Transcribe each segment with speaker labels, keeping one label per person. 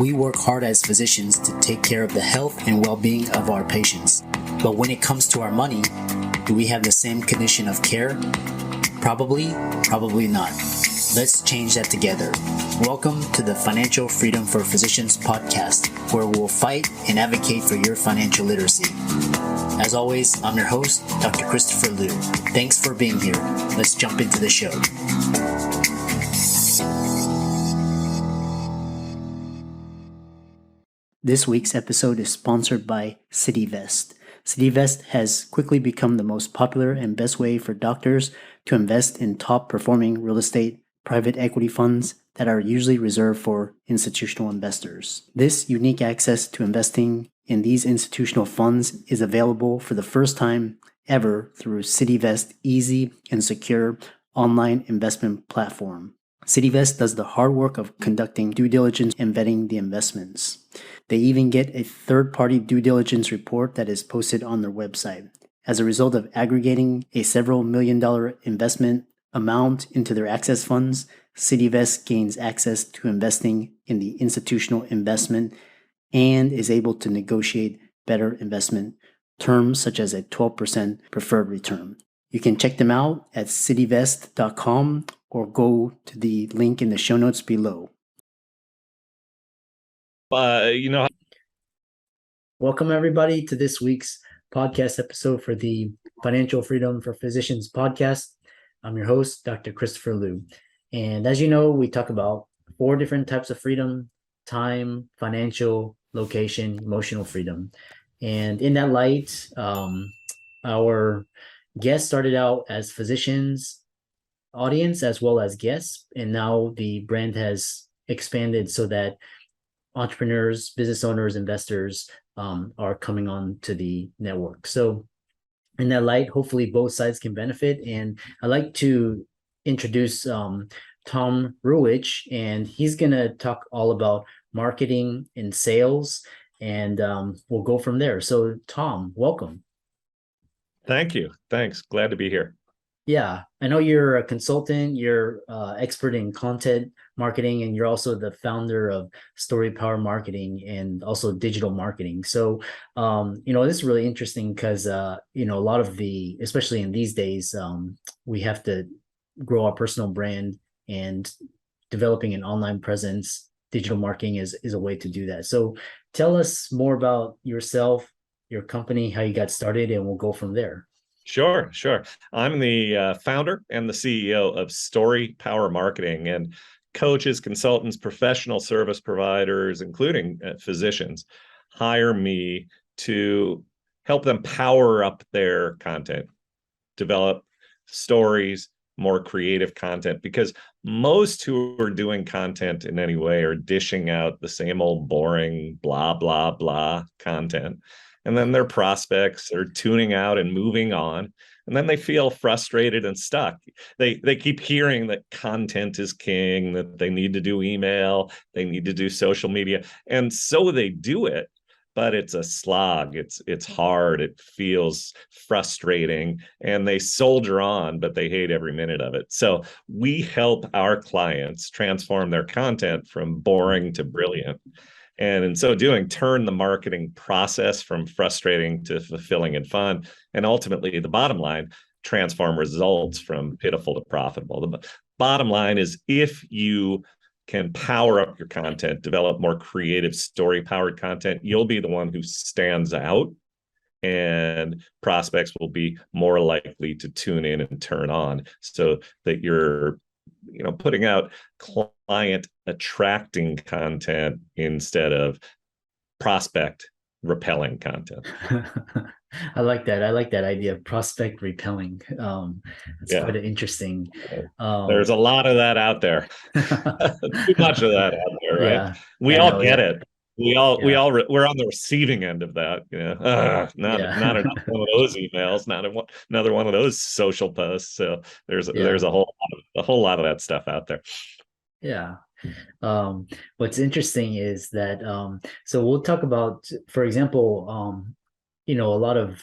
Speaker 1: We work hard as physicians to take care of the health and well-being of our patients. But when it comes to our money, do we have the same condition of care? Probably not. Let's change that together. Welcome to the Financial Freedom for Physicians podcast, where we'll fight and advocate for your financial literacy. As always, I'm your host, Dr. Christopher Liu. Thanks for being here. Let's jump into the show. This week's episode is sponsored by CityVest. CityVest has quickly become the most popular and best way for doctors to invest in top-performing real estate private equity funds that are usually reserved for institutional investors. This unique access to investing in these institutional funds is available for the first time ever through CityVest's easy and secure online investment platform. CityVest does the hard work of conducting due diligence and vetting the investments. They even get a third-party due diligence report that is posted on their website. As a result of aggregating a several million-dollar investment amount into their access funds, CityVest gains access to investing in the institutional investment and is able to negotiate better investment terms such as a 12% preferred return. You can check them out at cityvest.com or go to the link in the show notes below. Welcome everybody to this week's podcast episode for the Financial Freedom for Physicians podcast. I'm your host, Dr. Christopher Liu. And as you know, we talk about 4 different types of freedom: time, financial, location, emotional freedom. And in that light, our guests started out as physicians, audience, as well as guests. And now the brand has expanded so that entrepreneurs, business owners, investors are coming on to the network. So in that light, hopefully both sides can benefit. And I'd like to introduce Tom Ruwitch, and he's going to talk all about marketing and sales, and we'll go from there. So Tom, welcome.
Speaker 2: Thank you. Thanks. Glad to be here.
Speaker 1: Yeah, I know you're a consultant, you're expert in content marketing, and you're also the founder of Story Power Marketing and also digital marketing. So, this is really interesting because, a lot of especially in these days, we have to grow our personal brand, and developing an online presence, digital marketing is a way to do that. So tell us more about yourself, your company, how you got started, and we'll go from there.
Speaker 2: Sure. I'm the founder and the CEO of Story Power Marketing, and coaches, consultants, professional service providers, including physicians, hire me to help them power up their content, develop stories, more creative content, because most who are doing content in any way are dishing out the same old boring blah, blah, blah content. And then their prospects are tuning out and moving on. And then they feel frustrated and stuck. They keep hearing that content is king, that they need to do email, they need to do social media. And so they do it, but it's a slog. It's hard. It feels frustrating, and they soldier on, but they hate every minute of it. So we help our clients transform their content from boring to brilliant. And in so doing, turn the marketing process from frustrating to fulfilling and fun. And ultimately, the bottom line, transform results from pitiful to profitable. The bottom line is, if you can power up your content, develop more creative story-powered content, you'll be the one who stands out, and prospects will be more likely to tune in and turn on, so that you're putting out client attracting content instead of prospect repelling content.
Speaker 1: I like that. I like that idea of prospect repelling. It's quite interesting.
Speaker 2: There's a lot of that out there. Too much of that out there, right?
Speaker 1: Yeah,
Speaker 2: we all get it. We're on the receiving end of that. Not another one of those emails, not another one of those social posts. So there's a whole lot of that stuff out there.
Speaker 1: Yeah. What's interesting is that so we'll talk about, for example, a lot of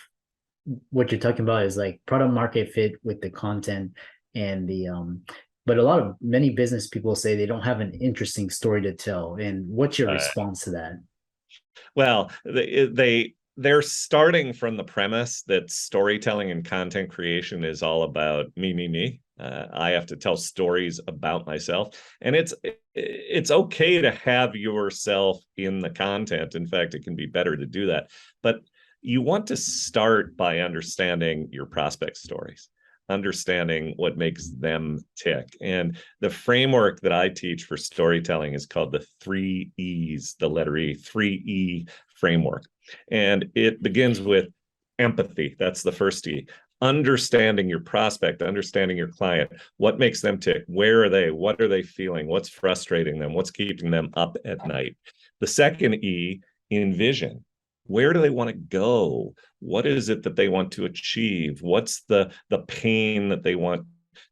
Speaker 1: what you're talking about is like product market fit with the content and the but many business people say they don't have an interesting story to tell. And what's your
Speaker 2: Uh,
Speaker 1: response to that?
Speaker 2: well, they're starting from the premise that storytelling and content creation is all about me, me, me. I have to tell stories about myself, and it's okay to have yourself in the content. In fact, it can be better to do that, but you want to start by understanding your prospect stories, understanding what makes them tick. And the framework that I teach for storytelling is called the three E's, the letter E, 3E framework. And it begins with empathy. That's the first E. Understanding your prospect, understanding your client, what makes them tick, where are they, what are they feeling, what's frustrating them, what's keeping them up at night. The second E, envision. Where do they want to go? What is it that they want to achieve? What's the pain that they want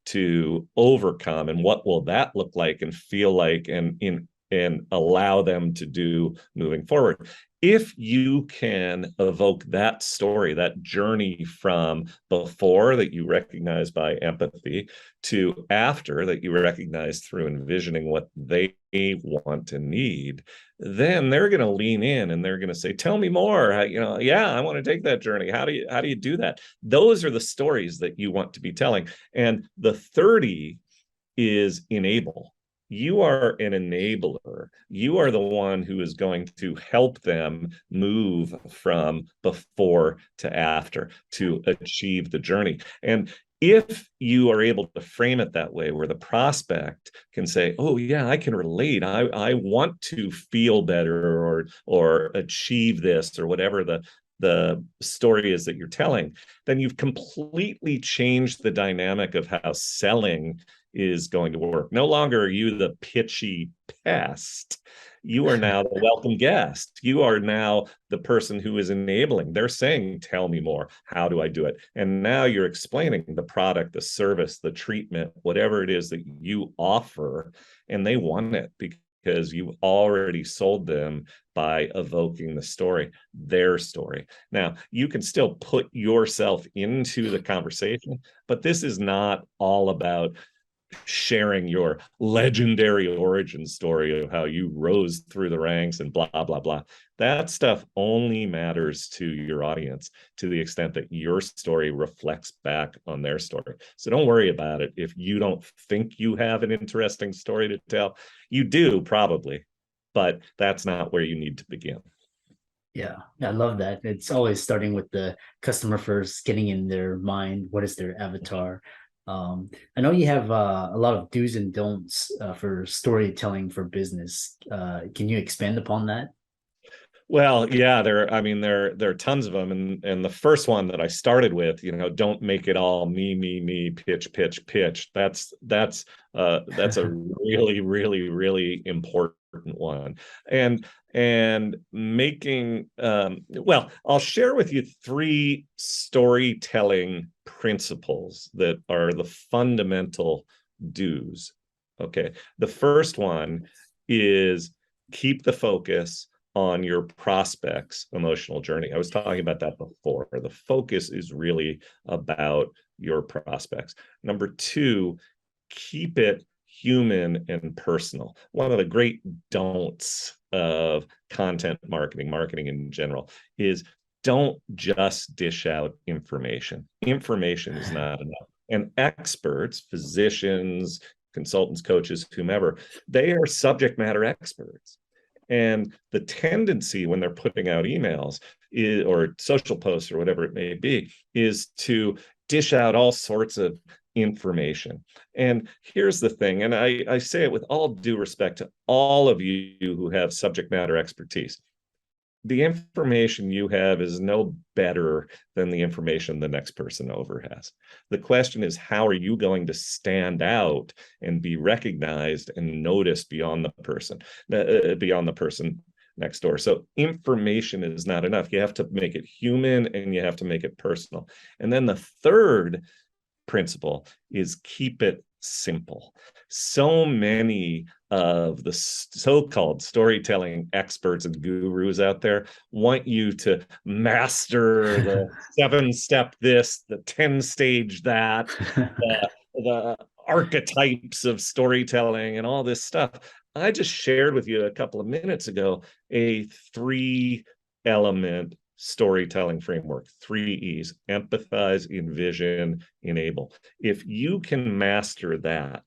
Speaker 2: to overcome, and what will that look like and feel like and allow them to do moving forward? If you can evoke that story, that journey from before that you recognize by empathy to after that you recognize through envisioning what they want and need, then they're going to lean in and they're going to say, tell me more. Yeah, I want to take that journey. How do you do that? Those are the stories that you want to be telling. And the 30 is enable. You are an enabler. You are the one who is going to help them move from before to after to achieve the journey. And if you are able to frame it that way, where the prospect can say, oh yeah, I can relate, I want to feel better or achieve this or whatever the story is that you're telling, then you've completely changed the dynamic of how selling is going to work. No longer are you the pitchy pest. You are now the welcome guest. You are now the person who is enabling. They're saying, tell me more. How do I do it? And now you're explaining the product, the service, the treatment, whatever it is that you offer, and they want it because you've already sold them by evoking the story, their story. Now, you can still put yourself into the conversation, but this is not all about sharing your legendary origin story of how you rose through the ranks and blah, blah, blah. That stuff only matters to your audience to the extent that your story reflects back on their story. So don't worry about it. If you don't think you have an interesting story to tell, you do probably, but that's not where you need to begin.
Speaker 1: Yeah, I love that. It's always starting with the customer first, getting in their mind. What is their avatar? I know you have a lot of do's and don'ts for storytelling for business. Can you expand upon that?
Speaker 2: Well, yeah, there are tons of them. And the first one that I started with, don't make it all me, me, me, pitch, pitch, pitch. That's a really, really, really important one. And making well, I'll share with you three storytelling principles that are the fundamental do's. Okay. The first one is keep the focus on your prospect's emotional journey. I was talking about that before. The focus is really about your prospects. Number two, keep it human and personal. One of the great don'ts of content marketing in general, is don't just dish out information. Information is not enough. And experts, physicians, consultants, coaches, whomever, they are subject matter experts. And the tendency when they're putting out emails or social posts or whatever it may be is to dish out all sorts of information. And here's the thing, and I say it with all due respect to all of you who have subject matter expertise. The information you have is no better than the information the next person over has. The question is, how are you going to stand out and be recognized and noticed beyond the person next door? So information is not enough. You have to make it human and you have to make it personal. And then the third principle is keep it simple. So many of the so-called storytelling experts and gurus out there want you to master the 7-step this, the 10-stage that, the archetypes of storytelling and all this stuff. I just shared with you a couple of minutes ago a 3-element storytelling framework, 3 E's: empathize, envision, enable. If you can master that,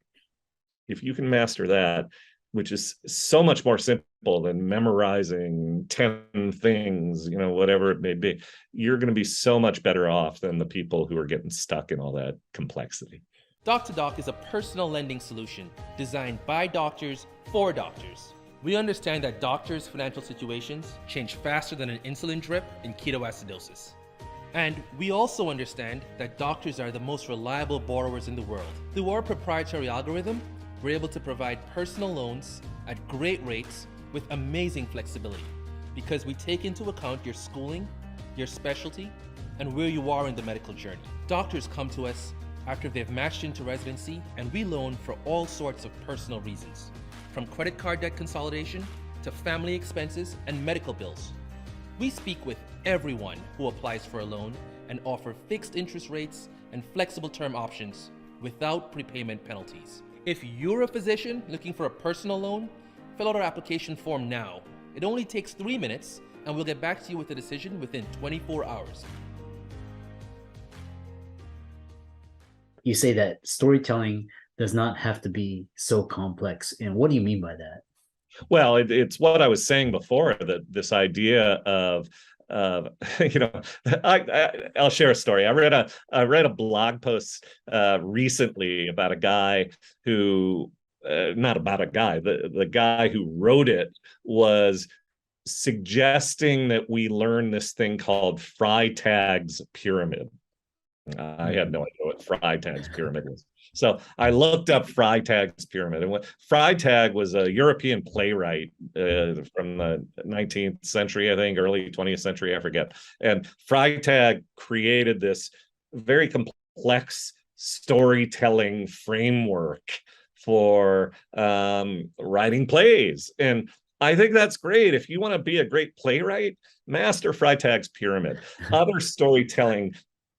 Speaker 2: which is so much more simple than memorizing 10 things, whatever it may be, you're going to be so much better off than the people who are getting stuck in all that complexity.
Speaker 3: Doc to Doc is a personal lending solution designed by doctors for doctors. We understand that doctors' financial situations change faster than an insulin drip in ketoacidosis. And we also understand that doctors are the most reliable borrowers in the world. Through our proprietary algorithm, we're able to provide personal loans at great rates with amazing flexibility because we take into account your schooling, your specialty, and where you are in the medical journey. Doctors come to us after they've matched into residency, and we loan for all sorts of personal reasons, from credit card debt consolidation to family expenses and medical bills. We speak with everyone who applies for a loan and offer fixed interest rates and flexible term options without prepayment penalties. If you're a physician looking for a personal loan, fill out our application form now. It only takes 3 minutes, and we'll get back to you with a decision within 24 hours.
Speaker 1: You say that storytelling does not have to be so complex. And what do you mean by that?
Speaker 2: Well, it's what I was saying before, that this idea of I'll share a story. I read a blog post recently about a guy who, not about a guy, the guy who wrote it was suggesting that we learn this thing called Freytag's pyramid. I had no idea what Freytag's pyramid was. So I looked up Freytag's pyramid, and what Freytag was a European playwright from the 19th century, I think, early 20th century, I forget. And Freytag created this very complex storytelling framework for writing plays. And I think that's great. If you want to be a great playwright, master Freytag's pyramid. Other storytelling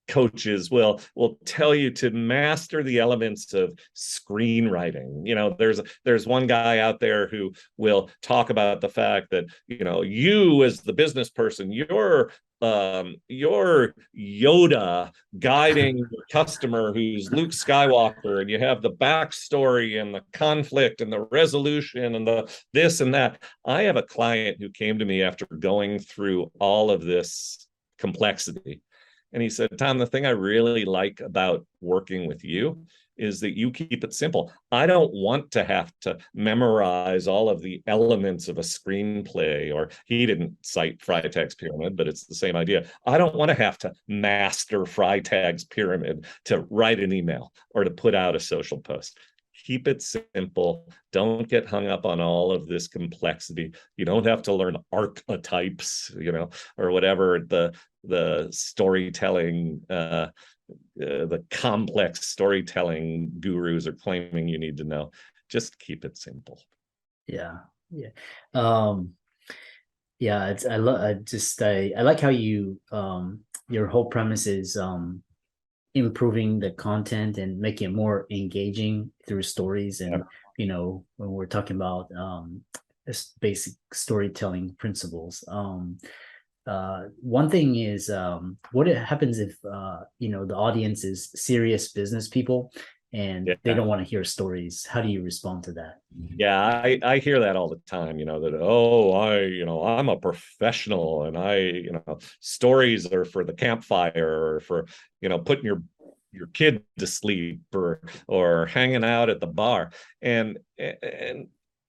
Speaker 2: coaches will tell you to master the elements of screenwriting. There's one guy out there who will talk about the fact that you as the business person, you're Yoda guiding your customer who's Luke Skywalker, and you have the backstory and the conflict and the resolution and the this and that. I have a client who came to me after going through all of this complexity. And he said, Tom, the thing I really like about working with you is that you keep it simple. I don't want to have to memorize all of the elements of a screenplay, or he didn't cite Freytag's pyramid, but it's the same idea. I don't want to have to master Freytag's pyramid to write an email or to put out a social post. Keep it simple. Don't get hung up on all of this complexity. You don't have to learn archetypes, or whatever the storytelling, the complex storytelling gurus are claiming you need to know. Just keep it simple.
Speaker 1: Yeah. I like how you your whole premise is improving the content and making it more engaging through stories. And when we're talking about basic storytelling principles, one thing is what happens if the audience is serious business people and they don't want to hear stories. How do you respond to that?
Speaker 2: Yeah, I hear that all the time, I'm a professional, and stories are for the campfire, or for, putting your kid to sleep, or hanging out at the bar. And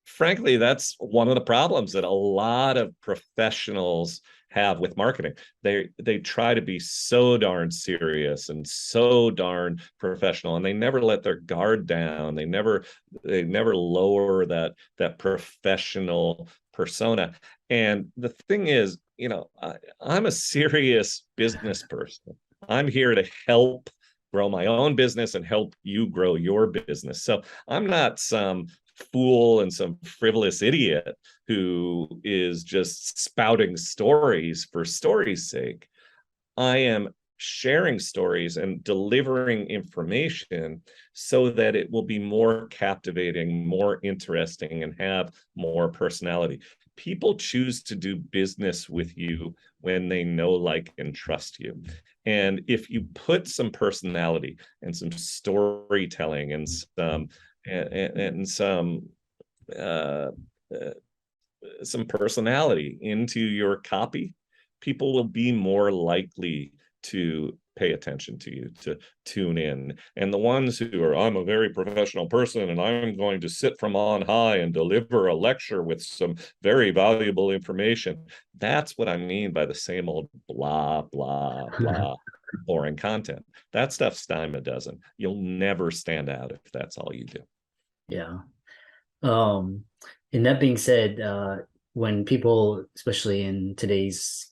Speaker 2: frankly, that's one of the problems that a lot of professionals have with marketing. They try to be so darn serious and so darn professional, and they never let their guard down. They never lower that professional persona. And the thing is, I'm a serious business person. I'm here to help grow my own business and help you grow your business. So I'm not some fool and some frivolous idiot who is just spouting stories for story's sake. I am sharing stories and delivering information so that it will be more captivating, more interesting, and have more personality. People choose to do business with you when they know, like, and trust you. And if you put some personality and some storytelling and uh, some personality into your copy, people will be more likely to pay attention to you, to tune in. And the ones who are, I'm a very professional person and I'm going to sit from on high and deliver a lecture with some very valuable information, that's what I mean by the same old blah, blah, blah, boring content. That stuff's dime a dozen. You'll never stand out if that's all you do.
Speaker 1: Yeah. Um, and that being said, when people, especially in today's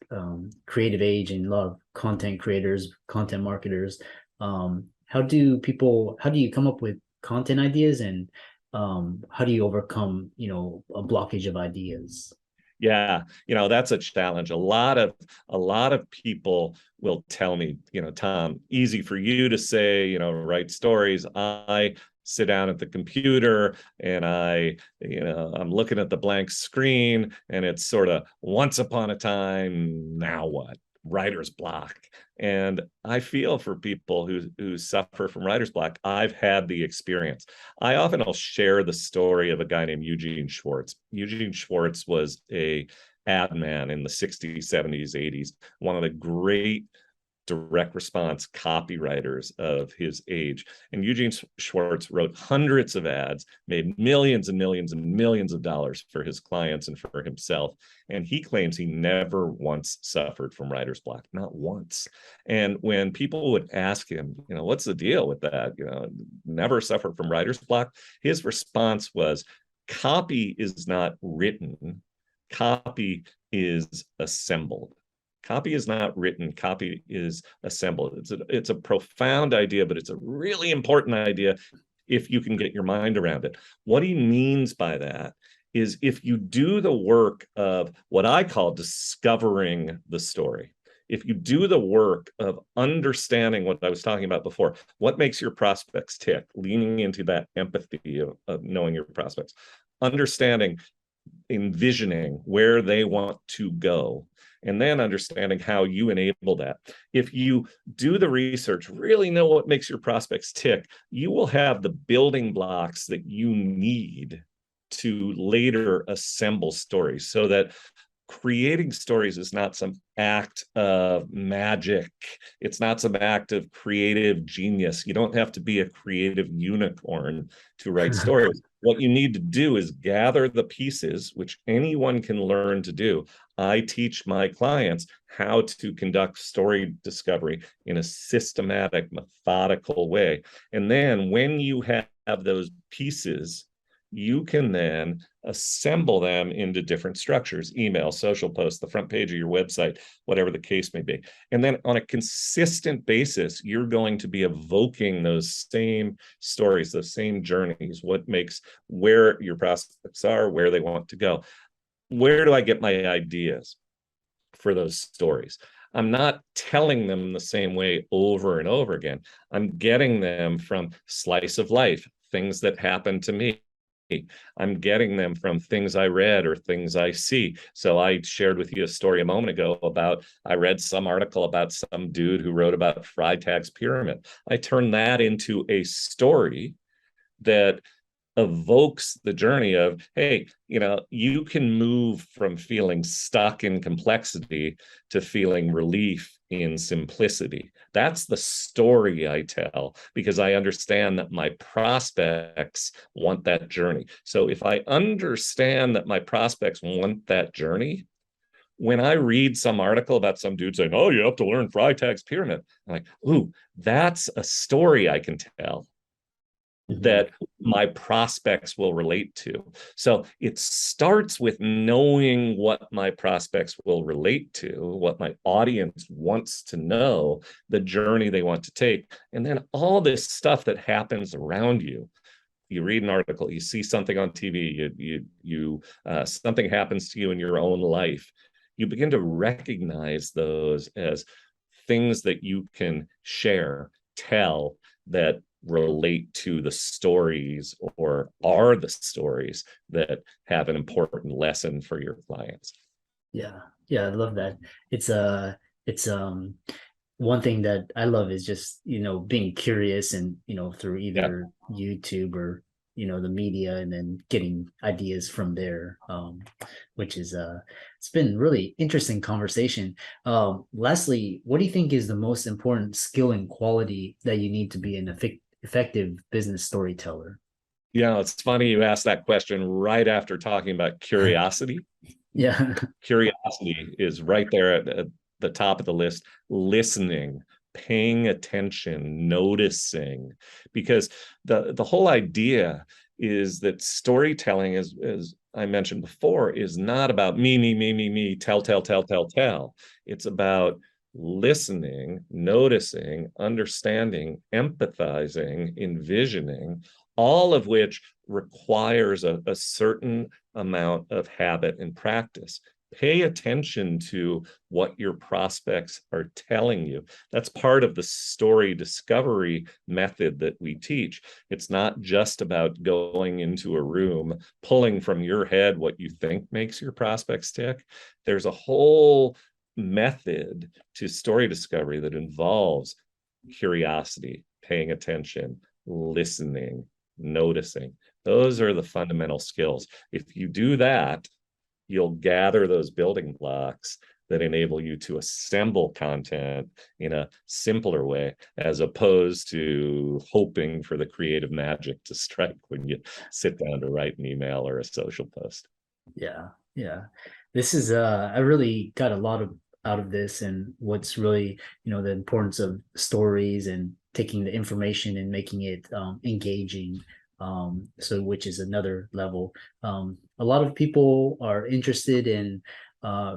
Speaker 1: creative age and a lot of content creators, content marketers, how do you come up with content ideas, and how do you overcome, a blockage of ideas?
Speaker 2: Yeah, that's a challenge. A lot of people will tell me, Tom, easy for you to say, write stories. I sit down at the computer and I'm looking at the blank screen and it's sort of once upon a time, now what? Writer's block. And I feel for people who suffer from writer's block. I've had the experience. I often will share the story of a guy named Eugene Schwartz. Eugene Schwartz was a ad man in the 60s, 70s, 80s, one of the great direct response copywriters of his age. And Eugene Schwartz wrote hundreds of ads, made millions and millions and millions of dollars for his clients and for himself. And he claims he never once suffered from writer's block, not once. And when people would ask him, what's the deal with that? Never suffered from writer's block. His response was, copy is not written, copy is assembled. Copy is not written, copy is assembled. It's a profound idea, but it's a really important idea if you can get your mind around it. What he means by that is if you do the work of what I call discovering the story, if you do the work of understanding what I was talking about before, what makes your prospects tick, leaning into that empathy of knowing your prospects, understanding, envisioning where they want to go, and then understanding how you enable that. If you do the research, really know what makes your prospects tick, you will have the building blocks that you need to later assemble stories, so that creating stories is not some act of magic. It's not some act of creative genius. You don't have to be a creative unicorn to write stories. What you need to do is gather the pieces, which anyone can learn to do. I teach my clients how to conduct story discovery in a systematic, methodical way. And then when you have those pieces, you can then assemble them into different structures: email, social posts, the front page of your website, whatever the case may be. And then on a consistent basis, you're going to be evoking those same stories, those same journeys, what makes, where your prospects are, where they want to go. Where do I get my ideas for those stories? I'm not telling them the same way over and over again. I'm getting them from slice of life, things that happen to me. I'm getting them from things I read or things I see. So I shared with you a story a moment ago about, I read some article about some dude who wrote about Freytag's pyramid. I turned that into a story that evokes the journey of, hey, you can move from feeling stuck in complexity to feeling relief in simplicity. That's the story I tell, because I understand that my prospects want that journey. So if I understand that my prospects want that journey, when I read some article about some dude saying, oh, you have to learn Freytag's pyramid, I'm like, ooh, that's a story I can tell that my prospects will relate to. So it starts with knowing what my prospects will relate to, what my audience wants to know, the journey they want to take, and then all this stuff that happens around you. You read an article, you see something on TV, something happens to you in your own life. You begin to recognize those as things that you can share, tell, that relate to the stories or are the stories that have an important lesson for your clients.
Speaker 1: Yeah, yeah, I love that. It's one thing that I love is just, being curious and, through
Speaker 2: Yeah.
Speaker 1: either YouTube or, the media, and then getting ideas from there, which is, it's been really interesting conversation. Lastly, what do you think is the most important skill and quality that you need to be an effective business storyteller?
Speaker 2: Yeah, it's funny you asked that question right after talking about curiosity.
Speaker 1: Yeah.
Speaker 2: Curiosity is right there at the top of the list. Listening, paying attention, noticing, because the whole idea is that storytelling, as I mentioned before, is not about me, tell. It's about listening, noticing, understanding, empathizing, envisioning, all of which requires a certain amount of habit and practice. Pay attention to what your prospects are telling you. That's part of the story discovery method that we teach. It's not just about going into a room, pulling from your head what you think makes your prospects tick. There's a whole method to story discovery that involves curiosity, paying attention, listening, noticing. Those are the fundamental skills. If you do that, you'll gather those building blocks that enable you to assemble content in a simpler way, as opposed to hoping for the creative magic to strike when you sit down to write an email or a social post.
Speaker 1: Yeah, yeah. This is I really got a lot of out of this, and what's really, the importance of stories and taking the information and making it engaging. So which is another level. A lot of people are interested in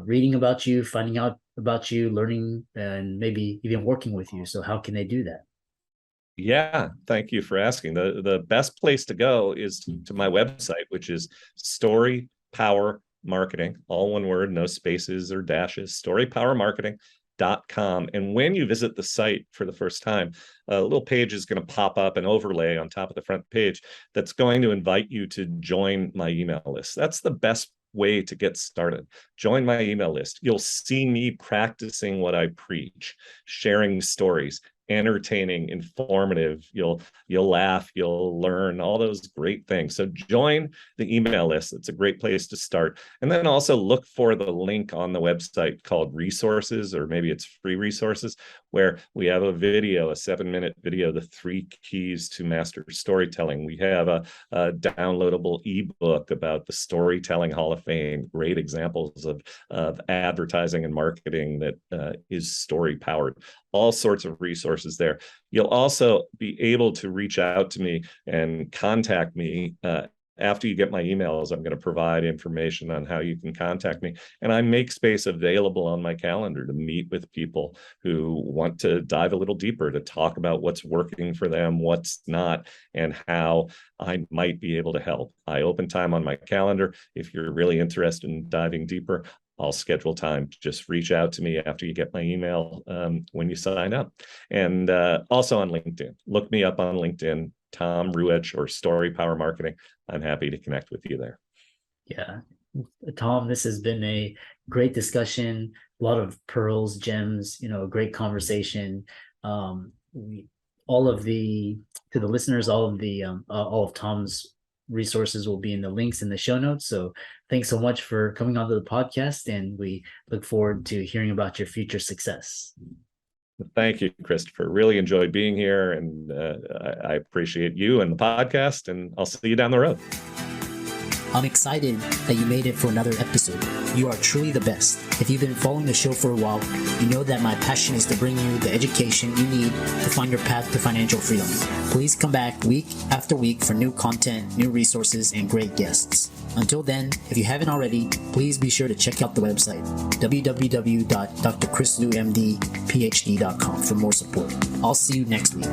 Speaker 1: reading about you, finding out about you, learning, and maybe even working with you. So how can they do that?
Speaker 2: Yeah, thank you for asking. The best place to go is to my website, which is Story Power Marketing, all one word, no spaces or dashes, storypowermarketing.com. And when you visit the site for the first time, a little page is going to pop up, an overlay on top of the front page that's going to invite you to join my email list. That's the best way to get started. Join my email list. You'll see me practicing what I preach, sharing stories, entertaining, informative. You'll laugh, you'll learn, all those great things. So join the email list. It's a great place to start. And then also look for the link on the website called resources, or maybe it's free resources, where we have a video, a 7-minute video, the 3 keys to master storytelling. We have a downloadable ebook about the Storytelling Hall of Fame, great examples of advertising and marketing that is story powered. All sorts of resources there. You'll also be able to reach out to me and contact me. After you get my emails, I'm going to provide information on how you can contact me. And I make space available on my calendar to meet with people who want to dive a little deeper, to talk about what's working for them, what's not, and how I might be able to help. I open time on my calendar. If you're really interested in diving deeper, I'll schedule time. Just reach out to me after you get my email when you sign up. And also on LinkedIn. Look me up on LinkedIn, Tom Ruwitch or Story Power Marketing. I'm happy to connect with you there.
Speaker 1: Yeah. Tom, this has been a great discussion, a lot of pearls, gems, a great conversation. To the listeners, all of Tom's resources will be in the links in the show notes. So thanks so much for coming onto the podcast, and we look forward to hearing about your future success.
Speaker 2: Thank you, Christopher. Really enjoyed being here, and I appreciate you and the podcast, and I'll see you down the road.
Speaker 1: I'm excited that you made it for another episode. You are truly the best. If you've been following the show for a while, you know that my passion is to bring you the education you need to find your path to financial freedom. Please come back week after week for new content, new resources, and great guests. Until then, if you haven't already, please be sure to check out the website, www.drchrislumdphd.com, for more support. I'll see you next week.